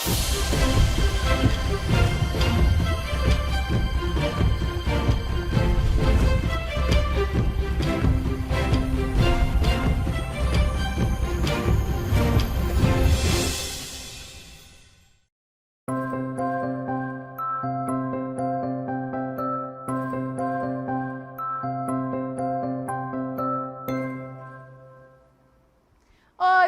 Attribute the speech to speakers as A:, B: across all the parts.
A: Oi,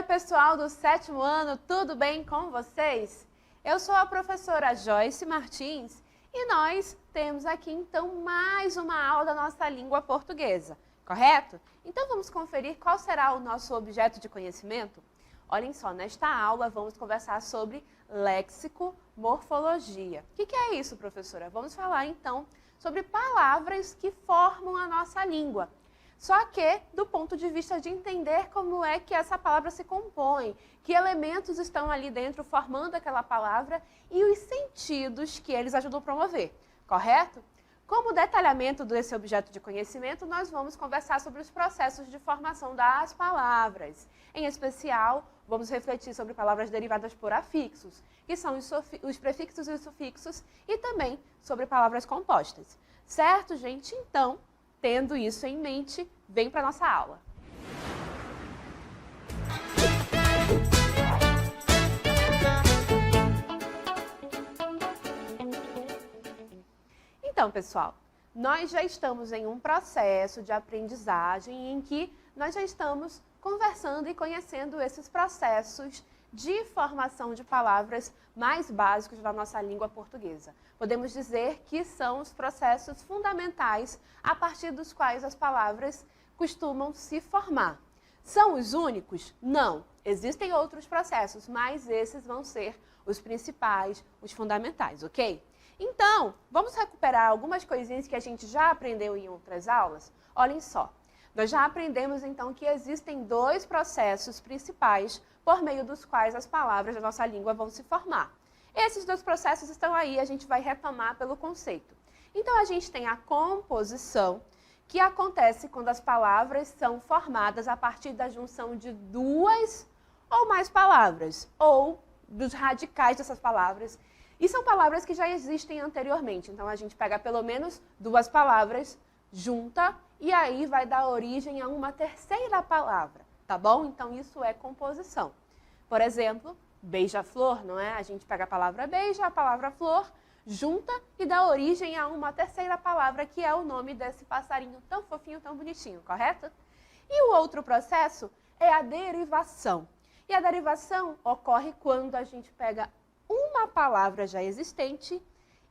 A: pessoal do 7º ano, tudo bem com vocês? Eu sou a professora Joyce Martins e nós temos aqui então mais uma aula da nossa língua portuguesa, correto? Então vamos conferir qual será o nosso objeto de conhecimento? Olhem só, nesta aula vamos conversar sobre léxico-morfologia. O que é isso, professora? Vamos falar então sobre palavras que formam a nossa língua. Só que do ponto de vista de entender como é que essa palavra se compõe, que elementos estão ali dentro formando aquela palavra e os sentidos que eles ajudam a promover, correto? Como detalhamento desse objeto de conhecimento, nós vamos conversar sobre os processos de formação das palavras. Em especial, vamos refletir sobre palavras derivadas por afixos, que são os prefixos e os sufixos, e também sobre palavras compostas. Certo, gente? Então, tendo isso em mente, vem para a nossa aula. Então, pessoal, nós já estamos em um processo de aprendizagem em que nós já estamos conversando e conhecendo esses processos de formação de palavras mais básicos da nossa língua portuguesa. Podemos dizer que são os processos fundamentais a partir dos quais as palavras costumam se formar. São os únicos? Não. Existem outros processos, mas esses vão ser os principais, os fundamentais, ok? Então, vamos recuperar algumas coisinhas que a gente já aprendeu em outras aulas? Olhem só. Nós já aprendemos, então, que existem dois processos principais por meio dos quais as palavras da nossa língua vão se formar. Esses dois processos estão aí, a gente vai retomar pelo conceito. Então, a gente tem a composição, que acontece quando as palavras são formadas a partir da junção de duas ou mais palavras, ou dos radicais dessas palavras. E são palavras que já existem anteriormente. Então, a gente pega pelo menos duas palavras, junta, e aí vai dar origem a uma terceira palavra, tá bom? Então, isso é composição. Por exemplo, beija-flor, não é? A gente pega a palavra beija, a palavra flor, junta e dá origem a uma terceira palavra, que é o nome desse passarinho tão fofinho, tão bonitinho, correto? E o outro processo é a derivação. E a derivação ocorre quando a gente pega uma palavra já existente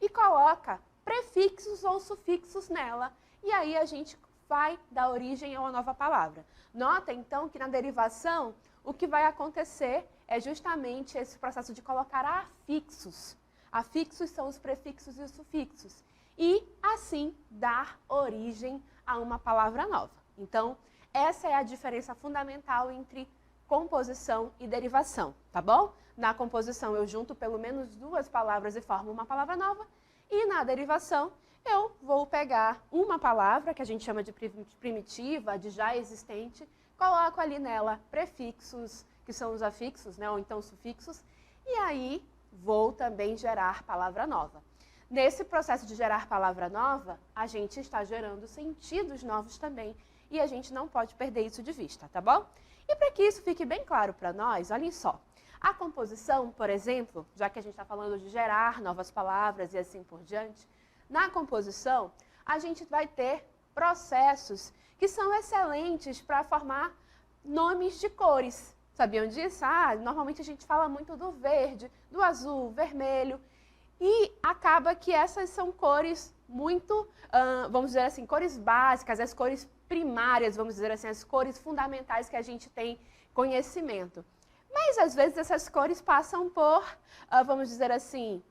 A: e coloca prefixos ou sufixos nela, e aí a gente vai dar origem a uma nova palavra. Nota, então, que na derivação, o que vai acontecer é justamente esse processo de colocar afixos. Afixos são os prefixos e os sufixos. E, assim, dar origem a uma palavra nova. Então, essa é a diferença fundamental entre composição e derivação, tá bom? Na composição, eu junto pelo menos duas palavras e formo uma palavra nova. E na derivação, eu vou pegar uma palavra, que a gente chama de primitiva, de já existente, coloco ali nela prefixos, que são os afixos, né, ou então sufixos, e aí vou também gerar palavra nova. Nesse processo de gerar palavra nova, a gente está gerando sentidos novos também, e a gente não pode perder isso de vista, tá bom? E para que isso fique bem claro para nós, olhem só. A composição, por exemplo, já que a gente está falando de gerar novas palavras e assim por diante, na composição, a gente vai ter processos que são excelentes para formar nomes de cores. Sabiam disso? Normalmente a gente fala muito do verde, do azul, vermelho, e acaba que essas são cores muito, vamos dizer assim, cores básicas, as cores primárias, vamos dizer assim, as cores fundamentais que a gente tem conhecimento. Mas, às vezes, essas cores passam por, vamos dizer assim,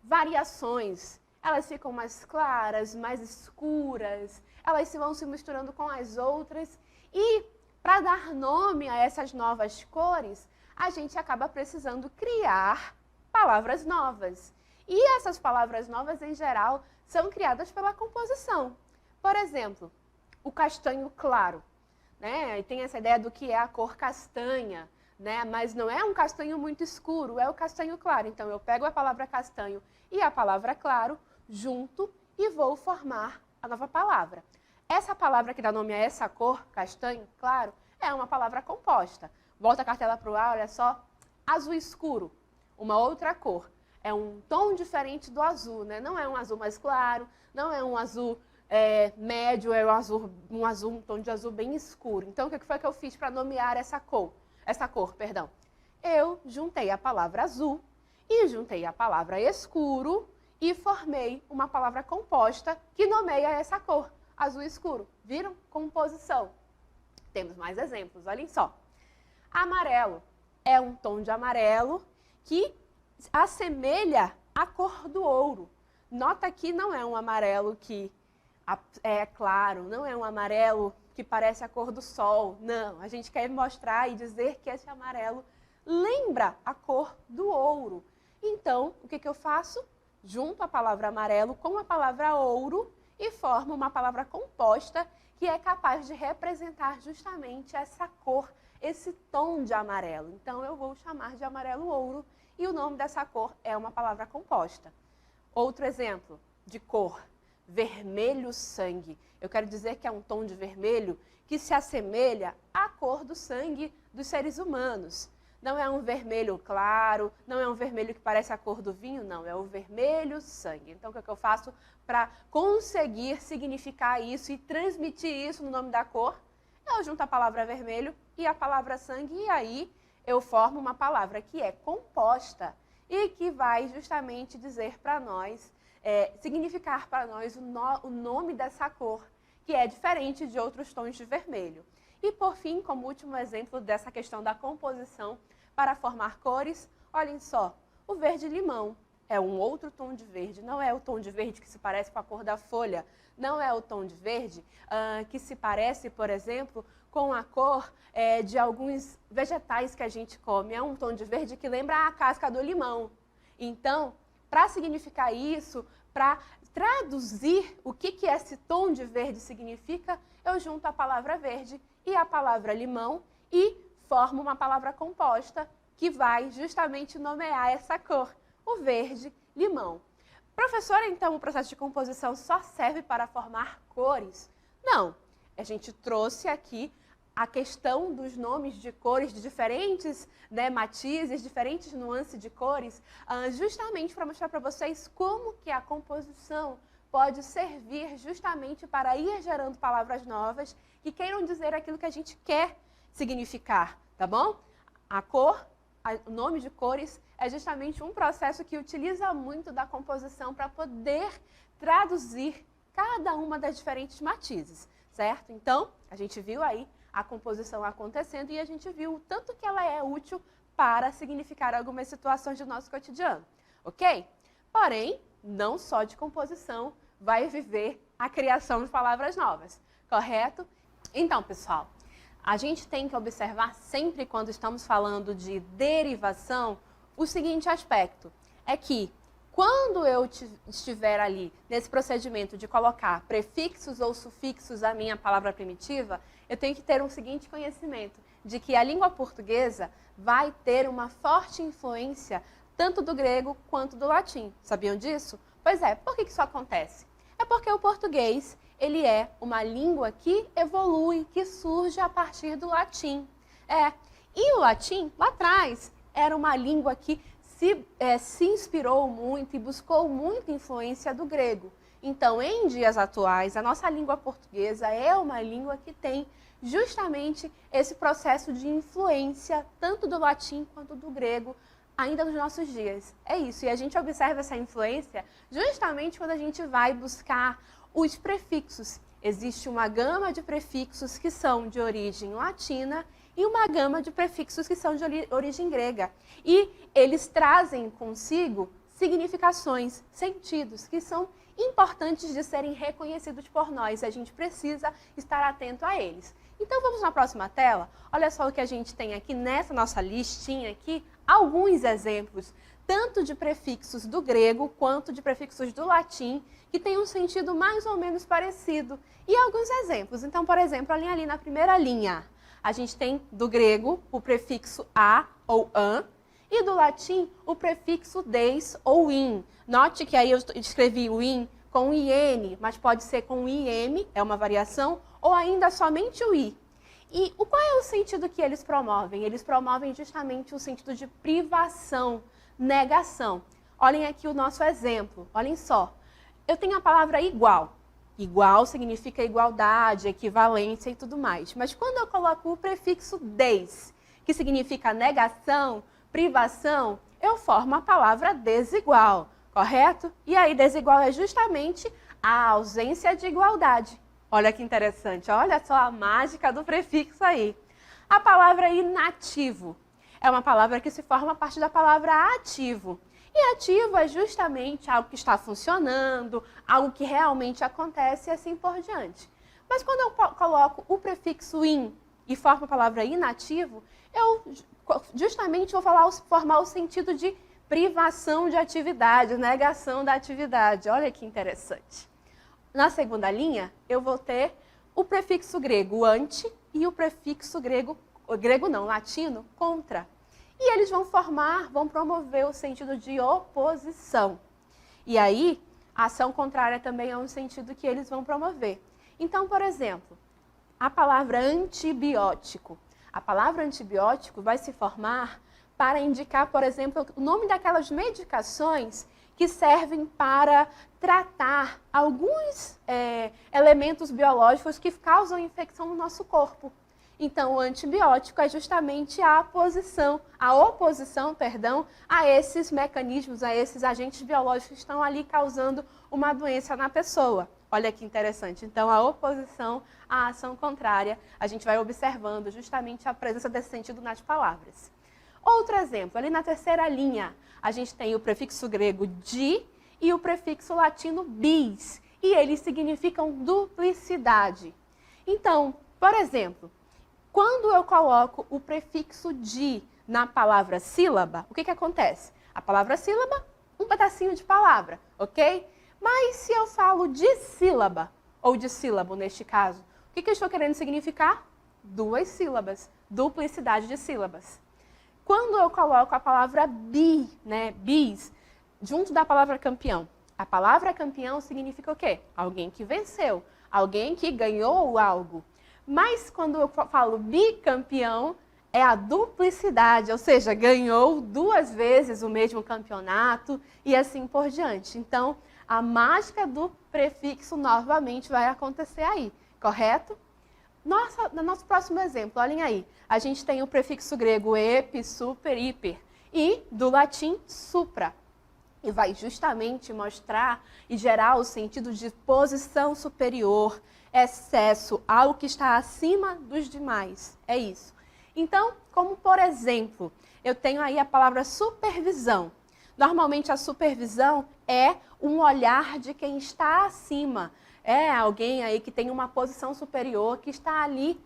A: variações. Elas ficam mais claras, mais escuras, elas vão se misturando com as outras. E, para dar nome a essas novas cores, a gente acaba precisando criar palavras novas. E essas palavras novas, em geral, são criadas pela composição. Por exemplo, o castanho claro, né? E tem essa ideia do que é a cor castanha. né? Mas não é um castanho muito escuro, é o castanho claro. Então, eu pego a palavra castanho e a palavra claro, junto e vou formar a nova palavra. Essa palavra que dá nome a essa cor, castanho claro, é uma palavra composta. Volta a cartela para o ar, olha só. Azul escuro, uma outra cor. É um tom diferente do azul, né? Não é um azul mais claro, não é um azul médio, é um tom de azul bem escuro. Então, o que foi que eu fiz para nomear essa cor? Eu juntei a palavra azul e juntei a palavra escuro e formei uma palavra composta que nomeia essa cor, azul escuro. Viram? Composição. Temos mais exemplos, olhem só. Amarelo é um tom de amarelo que assemelha a cor do ouro. Nota que não é um amarelo que é claro, não é um amarelo que parece a cor do sol. Não, a gente quer mostrar e dizer que esse amarelo lembra a cor do ouro. Então, o que eu faço? Junto a palavra amarelo com a palavra ouro e formo uma palavra composta que é capaz de representar justamente essa cor, esse tom de amarelo. Então, eu vou chamar de amarelo ouro e o nome dessa cor é uma palavra composta. Outro exemplo de cor, vermelho sangue. Eu quero dizer que é um tom de vermelho que se assemelha à cor do sangue dos seres humanos. Não é um vermelho claro, não é um vermelho que parece a cor do vinho, não, é o vermelho sangue. Então, o que eu faço para conseguir significar isso e transmitir isso no nome da cor? Eu junto a palavra vermelho e a palavra sangue e aí eu formo uma palavra que é composta e que vai justamente dizer para nós, significar para nós o nome dessa cor, que é diferente de outros tons de vermelho. E por fim, como último exemplo dessa questão da composição para formar cores, olhem só, o verde-limão é um outro tom de verde, não é o tom de verde que se parece com a cor da folha, não é o tom de verde que se parece, por exemplo, com a cor de alguns vegetais que a gente come. É um tom de verde que lembra a casca do limão. Então, para significar isso, para traduzir o que esse tom de verde significa, eu junto a palavra verde e a palavra limão e formo uma palavra composta que vai justamente nomear essa cor, o verde-limão. Professora, então o processo de composição só serve para formar cores? Não, a gente trouxe aqui a questão dos nomes de cores de diferentes matizes, diferentes nuances de cores, justamente para mostrar para vocês como que a composição pode servir justamente para ir gerando palavras novas que queiram dizer aquilo que a gente quer significar, tá bom? A cor, o nome de cores, é justamente um processo que utiliza muito da composição para poder traduzir cada uma das diferentes matizes, certo? Então, a gente viu aí a composição acontecendo e a gente viu o tanto que ela é útil para significar algumas situações do nosso cotidiano, ok? Porém, não só de composição vai viver a criação de palavras novas, correto? Então, pessoal, a gente tem que observar sempre quando estamos falando de derivação o seguinte aspecto, é que quando eu estiver ali nesse procedimento de colocar prefixos ou sufixos à minha palavra primitiva, eu tenho que ter um seguinte conhecimento, de que a língua portuguesa vai ter uma forte influência tanto do grego quanto do latim. Sabiam disso? Pois é, por que isso acontece? É porque o português, ele é uma língua que evolui, que surge a partir do latim. E o latim, lá atrás, era uma língua que se inspirou muito e buscou muita influência do grego. Então, em dias atuais, a nossa língua portuguesa é uma língua que tem justamente esse processo de influência, tanto do latim quanto do grego, ainda nos nossos dias. É isso, e a gente observa essa influência justamente quando a gente vai buscar os prefixos. Existe uma gama de prefixos que são de origem latina e uma gama de prefixos que são de origem grega. E eles trazem consigo significações, sentidos, que são importantes de serem reconhecidos por nós. A gente precisa estar atento a eles. Então vamos na próxima tela. Olha só o que a gente tem aqui nessa nossa listinha aqui, alguns exemplos, tanto de prefixos do grego quanto de prefixos do latim, que têm um sentido mais ou menos parecido. E alguns exemplos. Então, por exemplo, ali na primeira linha, A gente tem do grego o prefixo a ou an e do latim o prefixo des ou in. Note que aí eu escrevi o in com o IN, mas pode ser com o IM, é uma variação, ou ainda somente o I. E qual é o sentido que eles promovem? Eles promovem justamente o sentido de privação, negação. Olhem aqui o nosso exemplo, olhem só. Eu tenho a palavra igual. Igual significa igualdade, equivalência e tudo mais. Mas quando eu coloco o prefixo des, que significa negação, privação, eu formo a palavra desigual, correto? E aí desigual é justamente a ausência de igualdade. Olha que interessante, olha só a mágica do prefixo aí. A palavra inativo é uma palavra que se forma a partir da palavra ativo. E ativo é justamente algo que está funcionando, algo que realmente acontece e assim por diante. Mas quando eu coloco o prefixo in e formo a palavra inativo, eu justamente vou formar o sentido de privação de atividade, negação da atividade. Olha que interessante. Na segunda linha, eu vou ter o prefixo grego ante e o prefixo latino, contra. E eles vão promover o sentido de oposição. E aí, a ação contrária também é um sentido que eles vão promover. Então, por exemplo, a palavra antibiótico. A palavra antibiótico vai se formar para indicar, por exemplo, o nome daquelas medicações que servem para tratar alguns elementos biológicos que causam infecção no nosso corpo. Então, o antibiótico é justamente a oposição a esses mecanismos, a esses agentes biológicos que estão ali causando uma doença na pessoa. Olha que interessante. Então, a oposição à ação contrária, a gente vai observando justamente a presença desse sentido nas palavras. Outro exemplo, ali na terceira linha, a gente tem o prefixo grego di e o prefixo latino bis, e eles significam duplicidade. Então, por exemplo, quando eu coloco o prefixo di na palavra sílaba, o que acontece? A palavra sílaba, um pedacinho de palavra, ok? Mas se eu falo dissílaba, ou dissílabo neste caso, o que eu estou querendo significar? Duas sílabas, duplicidade de sílabas. Quando eu coloco a palavra bi, bis, junto da palavra campeão, a palavra campeão significa o quê? Alguém que venceu, alguém que ganhou algo. Mas quando eu falo bicampeão, é a duplicidade, ou seja, ganhou duas vezes o mesmo campeonato e assim por diante. Então, a mágica do prefixo novamente vai acontecer aí, correto? No nosso próximo exemplo, olhem aí, a gente tem o prefixo grego epi, super, hiper e do latim supra. E vai justamente mostrar e gerar o sentido de posição superior, excesso, algo que está acima dos demais. É isso. Então, como por exemplo, eu tenho aí a palavra supervisão. Normalmente a supervisão é um olhar de quem está acima. É alguém aí que tem uma posição superior, que está ali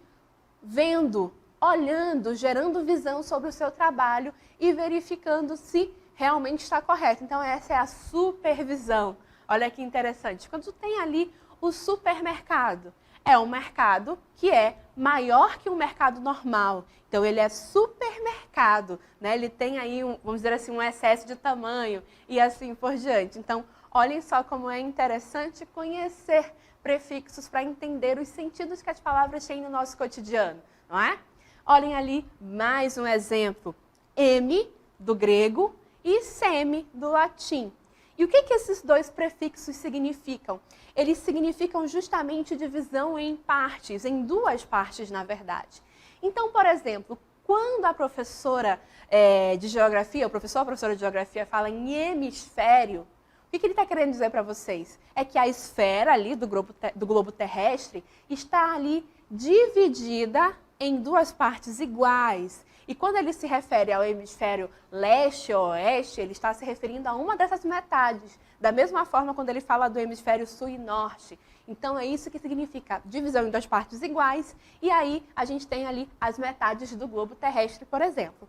A: vendo, olhando, gerando visão sobre o seu trabalho e verificando se realmente está correto. Então, essa é a supervisão. Olha que interessante. Quando tem ali o supermercado, é um mercado que é maior que um mercado normal. Então, ele é supermercado, né? Ele tem aí, vamos dizer assim, um excesso de tamanho e assim por diante. Então, olhem só como é interessante conhecer prefixos para entender os sentidos que as palavras têm no nosso cotidiano, não é? Olhem ali mais um exemplo. M, do grego, e semi, do latim. E o que esses dois prefixos significam? Eles significam justamente divisão em partes, em duas partes, na verdade. Então, por exemplo, quando a professora de geografia, o professor ou a professora de geografia fala em hemisfério, o que ele está querendo dizer para vocês? É que a esfera ali do globo terrestre está ali dividida em duas partes iguais. E quando ele se refere ao hemisfério leste ou oeste, ele está se referindo a uma dessas metades. Da mesma forma, quando ele fala do hemisfério sul e norte. Então, é isso que significa divisão em duas partes iguais. E aí, a gente tem ali as metades do globo terrestre, por exemplo.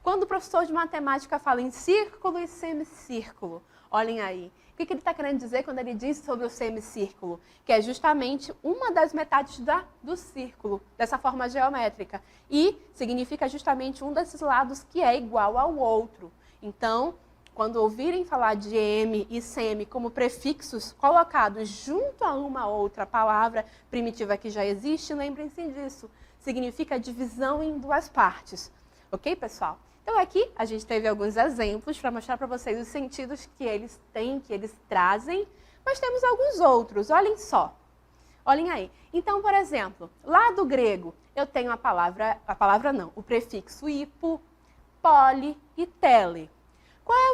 A: Quando o professor de matemática fala em círculo e semicírculo, olhem aí. O que ele está querendo dizer quando ele diz sobre o semicírculo? Que é justamente uma das metades do círculo, dessa forma geométrica. E significa justamente um desses lados que é igual ao outro. Então, quando ouvirem falar de M e semi como prefixos colocados junto a uma outra palavra primitiva que já existe, lembrem-se disso. Significa divisão em duas partes. Ok, pessoal? Então aqui a gente teve alguns exemplos para mostrar para vocês os sentidos que eles têm, que eles trazem, mas temos alguns outros, olhem só. Olhem aí. Então, por exemplo, lá do grego, eu tenho o prefixo hipo, poli e tele. Qual é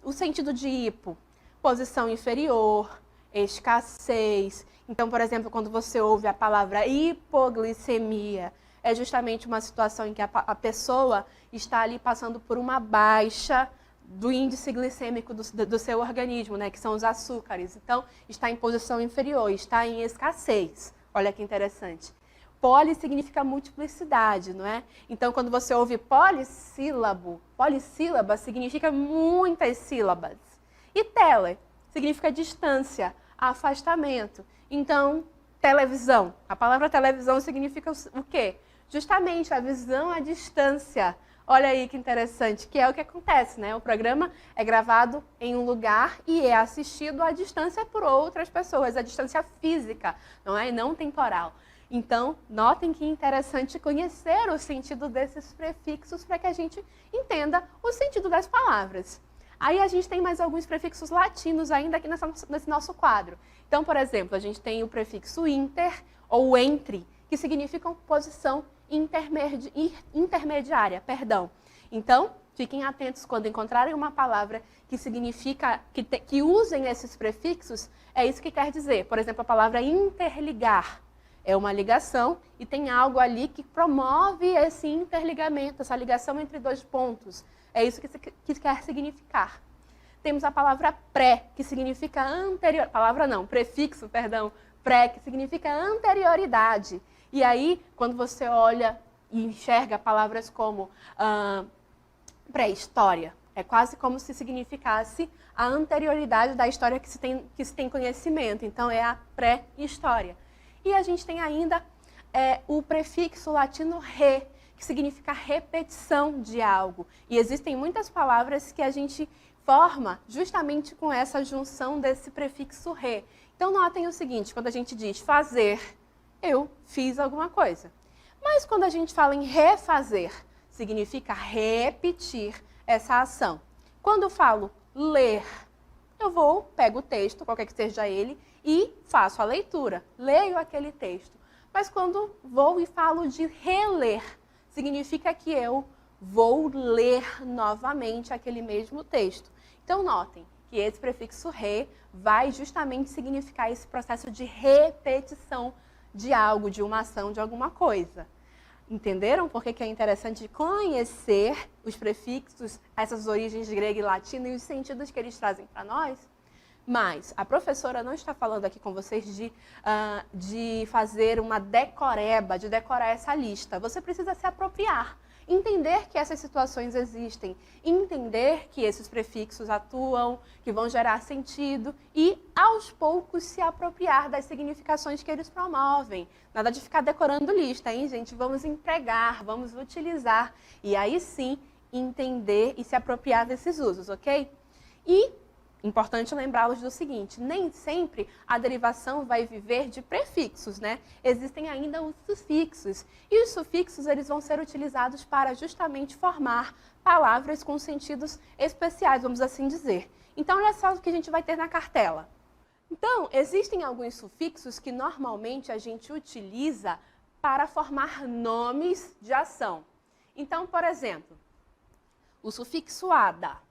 A: o sentido de hipo? Posição inferior, escassez. Então, por exemplo, quando você ouve a palavra hipoglicemia, é justamente uma situação em que a pessoa está ali passando por uma baixa do índice glicêmico do seu organismo, né, que são os açúcares. Então, está em posição inferior, está em escassez. Olha que interessante. Poli significa multiplicidade, não é? Então, quando você ouve polissílaba significa muitas sílabas. E tele significa distância, afastamento. Então, televisão. A palavra televisão significa o quê? Justamente a visão à distância. Olha aí que interessante, que é o que acontece, né? O programa é gravado em um lugar e é assistido à distância por outras pessoas, à distância física, não é? E não temporal. Então, notem que interessante conhecer o sentido desses prefixos para que a gente entenda o sentido das palavras. Aí a gente tem mais alguns prefixos latinos ainda aqui nesse nosso quadro. Então, por exemplo, a gente tem o prefixo inter ou entre, que significam posição intermediária, perdão. Então, fiquem atentos quando encontrarem uma palavra que significa, que usem esses prefixos, é isso que quer dizer. Por exemplo, a palavra interligar. É uma ligação e tem algo ali que promove esse interligamento, essa ligação entre dois pontos. É isso que quer significar. Temos a palavra pré, que significa anterior... prefixo, pré, que significa anterioridade. E aí, quando você olha e enxerga palavras como pré-história, é quase como se significasse a anterioridade da história que se tem conhecimento. Então, é a pré-história. E a gente tem ainda o prefixo latino re, que significa repetição de algo. E existem muitas palavras que a gente forma justamente com essa junção desse prefixo re. Então, notem o seguinte, quando a gente diz fazer, eu fiz alguma coisa. Mas quando a gente fala em refazer, significa repetir essa ação. Quando eu falo ler, eu pego o texto, qualquer que seja ele, e faço a leitura, leio aquele texto. Mas quando vou e falo de reler, significa que eu vou ler novamente aquele mesmo texto. Então, notem que esse prefixo re vai justamente significar esse processo de repetição de algo, de uma ação, de alguma coisa. Entenderam por que é interessante conhecer os prefixos, essas origens grega e latina e os sentidos que eles trazem para nós? Mas a professora não está falando aqui com vocês de fazer uma decoreba, de decorar essa lista. Você precisa se apropriar, entender que essas situações existem, entender que esses prefixos atuam, que vão gerar sentido e, aos poucos, se apropriar das significações que eles promovem. Nada de ficar decorando lista, hein, gente? Vamos empregar, vamos utilizar e aí sim entender e se apropriar desses usos, ok? E importante lembrá-los do seguinte, nem sempre a derivação vai viver de prefixos, né? Existem ainda os sufixos. E os sufixos eles vão ser utilizados para justamente formar palavras com sentidos especiais, vamos assim dizer. Então, olha só o que a gente vai ter na cartela. Então, existem alguns sufixos que normalmente a gente utiliza para formar nomes de ação. Então, por exemplo, o sufixo ada.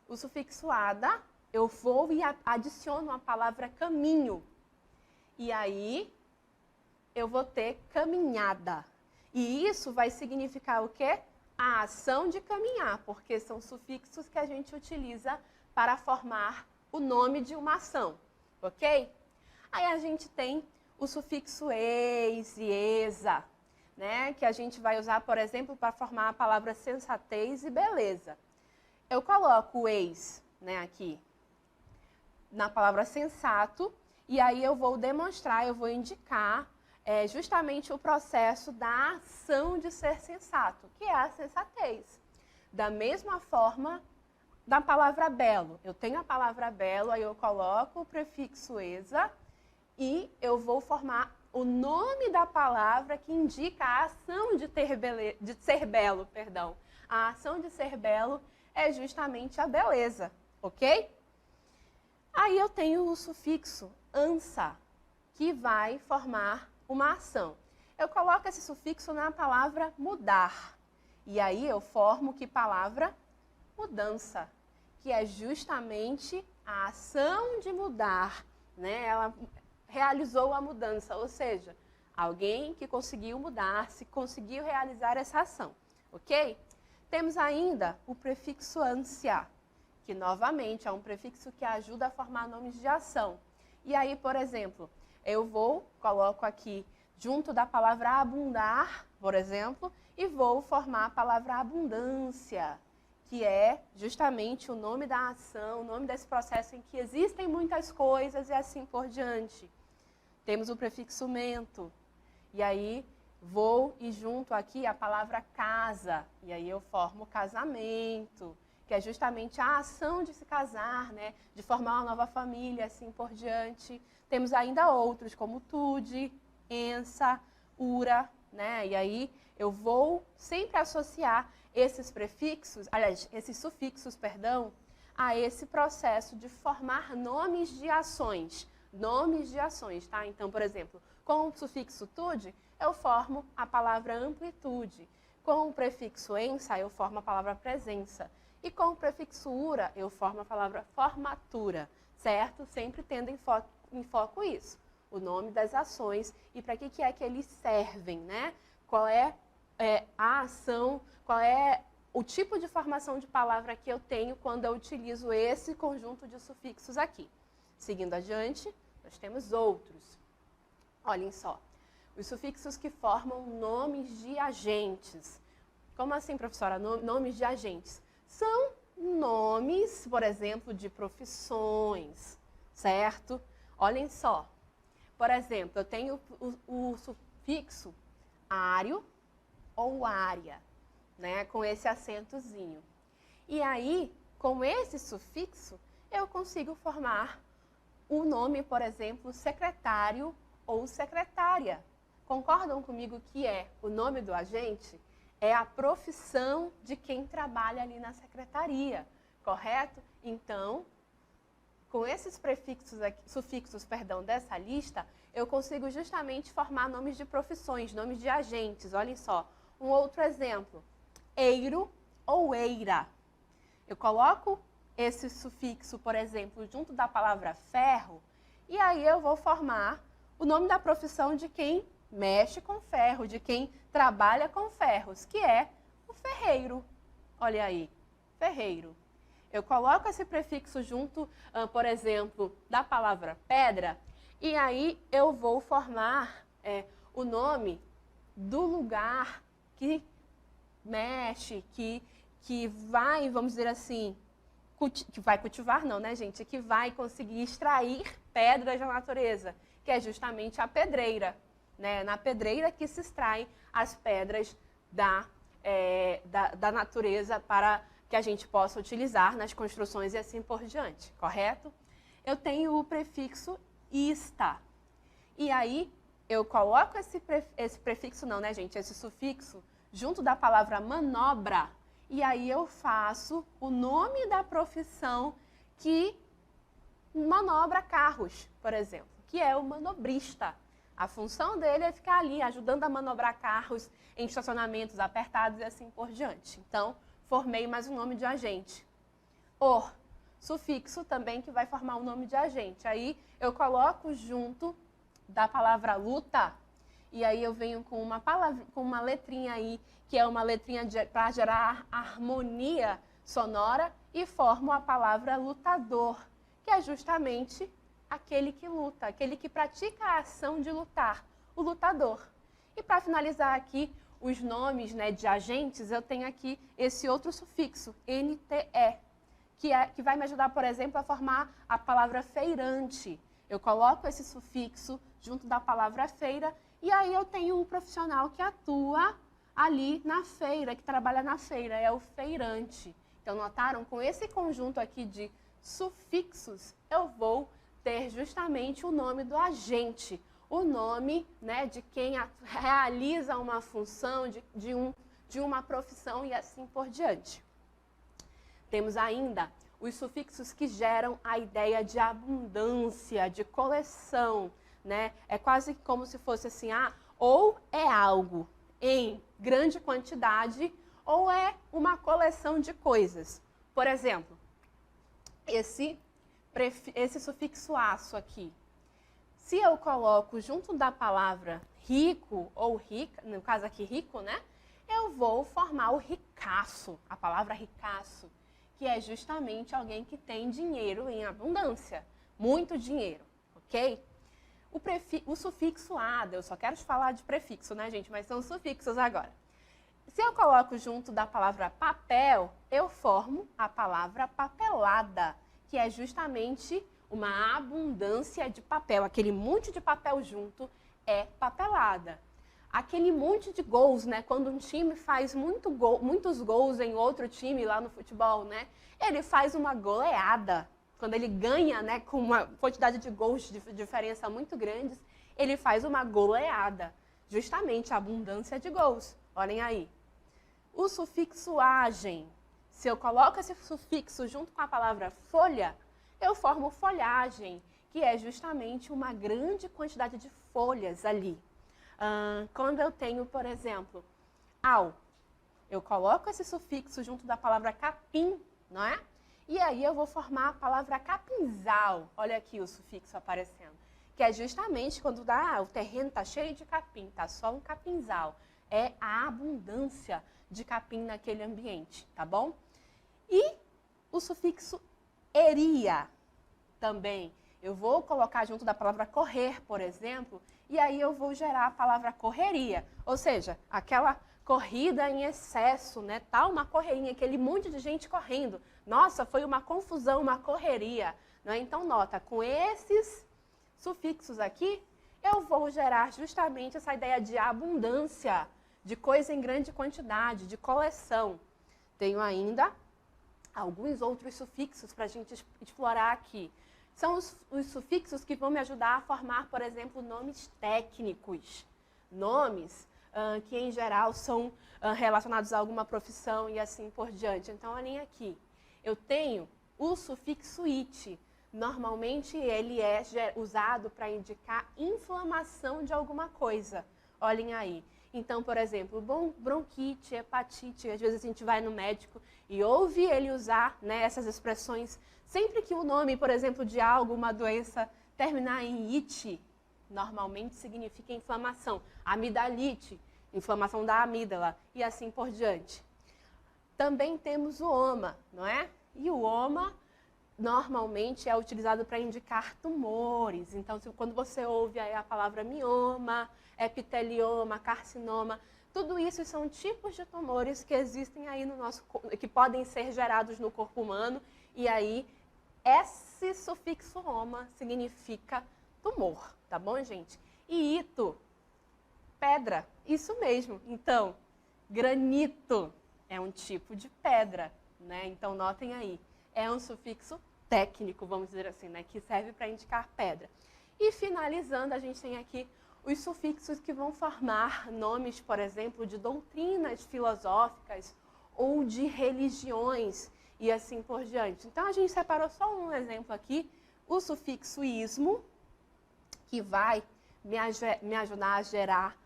A: O sufixo ada, eu vou e adiciono a palavra caminho. E aí, eu vou ter caminhada. E isso vai significar o quê? A ação de caminhar, porque são sufixos que a gente utiliza para formar o nome de uma ação, ok? Aí a gente tem o sufixo eis e esa. né, que a gente vai usar, por exemplo, para formar a palavra sensatez e beleza. Eu coloco o eis, né, aqui na palavra sensato, e aí eu vou demonstrar, eu vou indicar justamente o processo da ação de ser sensato, que é a sensatez. Da mesma forma, da palavra belo. Eu tenho a palavra belo, aí eu coloco o prefixo esa e eu vou formar o nome da palavra que indica a ação de ser belo, perdão. A ação de ser belo é justamente a beleza, ok? Aí eu tenho o sufixo ansa, que vai formar uma ação. Eu coloco esse sufixo na palavra mudar. E aí eu formo que palavra? Mudança, que é justamente a ação de mudar, né? Ela realizou a mudança, ou seja, alguém que conseguiu mudar-se, conseguiu realizar essa ação, ok? Temos ainda o prefixo ânsia, que novamente é um prefixo que ajuda a formar nomes de ação. E aí, por exemplo, coloco aqui junto da palavra abundar, por exemplo, e vou formar a palavra abundância, que é justamente o nome da ação, o nome desse processo em que existem muitas coisas e assim por diante. Temos o prefixo mento, e aí vou e junto aqui a palavra casa, e aí eu formo casamento, que é justamente a ação de se casar, né? De formar uma nova família, assim por diante. Temos ainda outros, como tude, ensa, ura, né? E aí eu vou sempre associar esses prefixos, aliás, esses sufixos, perdão, a esse processo de formar nomes de ações. Nomes de ações, tá? Então, por exemplo, com o sufixo tude, eu formo a palavra amplitude. Com o prefixo ensa, eu formo a palavra presença. E com o prefixo ura, eu formo a palavra formatura, certo? Sempre tendo em foco isso, o nome das ações e para que é que eles servem, né? Qual é a ação, qual é o tipo de formação de palavra que eu tenho quando eu utilizo esse conjunto de sufixos aqui. Seguindo adiante, nós temos outros. Olhem só, os sufixos que formam nomes de agentes. Como assim, professora? Nomes de agentes? São nomes, por exemplo, de profissões, certo? Olhem só. Por exemplo, eu tenho o sufixo ário ou área, né, com esse acentozinho. E aí, com esse sufixo, eu consigo formar o nome, por exemplo, secretário ou secretária. Concordam comigo que o nome do agente é a profissão de quem trabalha ali na secretaria, correto? Então, com esses prefixos aqui, sufixos, perdão, dessa lista, eu consigo justamente formar nomes de profissões, nomes de agentes. Olhem só, um outro exemplo, eiro ou eira. Eu coloco esse sufixo, por exemplo, junto da palavra ferro, e aí eu vou formar o nome da profissão de quem mexe com ferro, de quem trabalha com ferros, que é o ferreiro. Olha aí, ferreiro. Eu coloco esse prefixo junto, por exemplo, da palavra pedra, e aí eu vou formar o nome do lugar que mexe, que vai, vamos dizer assim, que vai cultivar não, né, gente? Que vai conseguir extrair pedras da natureza, que é justamente a pedreira, né? Na pedreira que se extraem as pedras da natureza para que a gente possa utilizar nas construções e assim por diante, correto? Eu tenho o prefixo ista. E aí, eu coloco esse prefixo, não, né, gente? Esse sufixo junto da palavra manobra. E aí eu faço o nome da profissão que manobra carros, por exemplo, que é o manobrista. A função dele é ficar ali ajudando a manobrar carros em estacionamentos apertados e assim por diante. Então, formei mais um nome de agente. O sufixo também que vai formar um nome de agente. Aí eu coloco junto da palavra luta, e aí eu venho com uma palavra, com uma letrinha aí, que é uma letrinha para gerar harmonia sonora, e formo a palavra lutador, que é justamente aquele que luta, aquele que pratica a ação de lutar, o lutador. E para finalizar aqui, os nomes, né, de agentes, eu tenho aqui esse outro sufixo, NTE, que vai me ajudar, por exemplo, a formar a palavra feirante. Eu coloco esse sufixo junto da palavra feira e aí eu tenho um profissional que atua ali na feira, que trabalha na feira, é o feirante. Então, notaram? Com esse conjunto aqui de sufixos, eu vou ter justamente o nome do agente, o nome, né, de quem realiza uma função, de uma profissão e assim por diante. Temos ainda os sufixos que geram a ideia de abundância, de coleção, né? É quase como se fosse assim, ou é algo em grande quantidade, ou é uma coleção de coisas. Por exemplo, esse sufixo aço aqui. Se eu coloco junto da palavra rico ou rica, no caso aqui rico, né? Eu vou formar o ricaço, a palavra ricaço, que é justamente alguém que tem dinheiro em abundância, muito dinheiro, ok? O sufixo ada, eu só quero te falar de prefixo, né, gente? Mas são sufixos agora. Se eu coloco junto da palavra papel, eu formo a palavra papelada, que é justamente uma abundância de papel. Aquele monte de papel junto é papelada. Aquele monte de gols, né? Quando um time faz muitos gols em outro time lá no futebol, né? Ele faz uma goleada. Quando ele ganha, né, com uma quantidade de gols de diferença muito grandes, ele faz uma goleada. Justamente a abundância de gols. Olhem aí. O sufixo agem. Se eu coloco esse sufixo junto com a palavra folha, eu formo folhagem, que é justamente uma grande quantidade de folhas ali. Quando eu tenho, por exemplo, ao, eu coloco esse sufixo junto da palavra capim, não é? E aí eu vou formar a palavra capinzal. Olha aqui o sufixo aparecendo. Que é justamente quando o terreno está cheio de capim, está só um capinzal. É a abundância de capim naquele ambiente, tá bom? E o sufixo eria também. Eu vou colocar junto da palavra correr, por exemplo, e aí eu vou gerar a palavra correria. Ou seja, aquela corrida em excesso, né? Tá uma correrinha, aquele monte de gente correndo. Nossa, foi uma confusão, uma correria. Né? Então, nota, com esses sufixos aqui, eu vou gerar justamente essa ideia de abundância, de coisa em grande quantidade, de coleção. Tenho ainda alguns outros sufixos para a gente explorar aqui. São os sufixos que vão me ajudar a formar, por exemplo, nomes técnicos. Nomes que, em geral, são relacionados a alguma profissão e assim por diante. Então, olhem aqui. Eu tenho o sufixo it. Normalmente, ele é usado para indicar inflamação de alguma coisa. Olhem aí. Então, por exemplo, bronquite, hepatite, às vezes a gente vai no médico e ouve ele usar, né, essas expressões. Sempre que o nome, por exemplo, de algo, uma doença, terminar em it, normalmente significa inflamação. Amidalite, inflamação da amígdala e assim por diante. Também temos o oma, não é? E o oma normalmente é utilizado para indicar tumores. Então, quando você ouve aí a palavra mioma, epitelioma, carcinoma, tudo isso são tipos de tumores que existem aí no nosso que podem ser gerados no corpo humano. E aí, esse sufixo oma significa tumor, tá bom, gente? E ito, pedra, isso mesmo. Então, granito é um tipo de pedra, né? Então, notem aí, é um sufixo técnico, vamos dizer assim, né? Que serve para indicar pedra. E finalizando, a gente tem aqui os sufixos que vão formar nomes, por exemplo, de doutrinas filosóficas ou de religiões e assim por diante. Então, a gente separou só um exemplo aqui, o sufixo ismo, que vai me ajudar a gerar,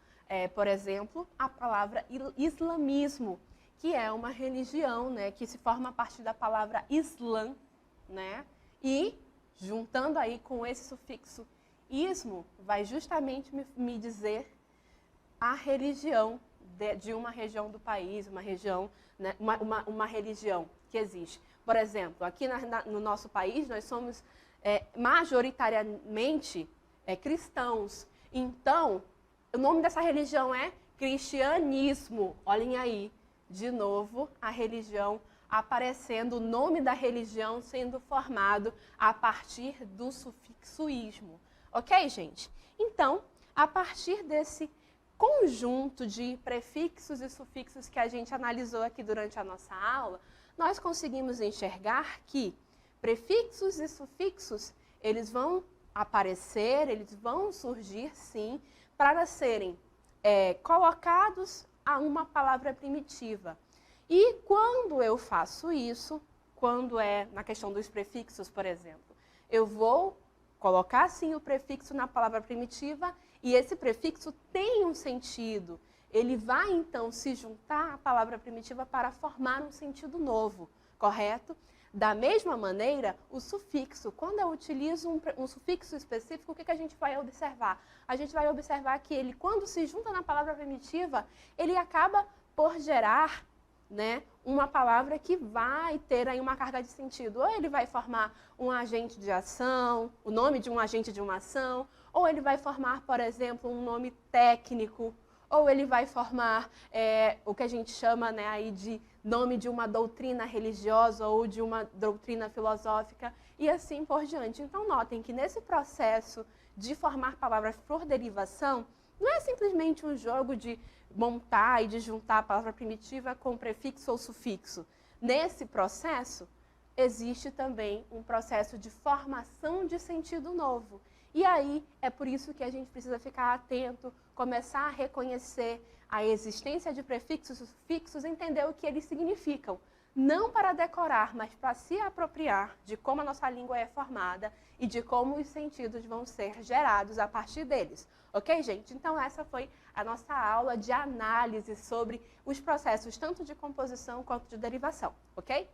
A: por exemplo, a palavra islamismo, que é uma religião, né, que se forma a partir da palavra islam, né? E, juntando aí com esse sufixo ismo, vai justamente me dizer a religião de uma região do país, uma região, né, uma religião que existe. Por exemplo, aqui no nosso país, nós somos majoritariamente cristãos. Então, O nome dessa religião é cristianismo. Olhem aí, de novo, a religião aparecendo, o nome da religião sendo formado a partir do sufixo ismo. Ok, gente? Então, a partir desse conjunto de prefixos e sufixos que a gente analisou aqui durante a nossa aula, nós conseguimos enxergar que prefixos e sufixos, eles vão aparecer, eles vão surgir, sim, para serem colocados a uma palavra primitiva. E quando eu faço isso, quando é na questão dos prefixos, por exemplo, eu vou colocar, sim, o prefixo na palavra primitiva e esse prefixo tem um sentido. Ele vai, então, se juntar à palavra primitiva para formar um sentido novo, correto? Da mesma maneira, o sufixo, quando eu utilizo um sufixo específico, o que a gente vai observar? A gente vai observar que ele, quando se junta na palavra primitiva, ele acaba por gerar, né, uma palavra que vai ter aí uma carga de sentido. Ou ele vai formar um agente de ação, o nome de um agente de uma ação, ou ele vai formar, por exemplo, um nome técnico, ou ele vai formar o que a gente chama, né, aí de nome de uma doutrina religiosa ou de uma doutrina filosófica e assim por diante. Então, notem que nesse processo de formar palavras por derivação, não é simplesmente um jogo de montar e de juntar a palavra primitiva com prefixo ou sufixo. Nesse processo, existe também um processo de formação de sentido novo. E aí, é por isso que a gente precisa ficar atento, começar a reconhecer a existência de prefixos e sufixos, entender o que eles significam. Não para decorar, mas para se apropriar de como a nossa língua é formada e de como os sentidos vão ser gerados a partir deles. Ok, gente? Então, essa foi a nossa aula de análise sobre os processos tanto de composição quanto de derivação, ok?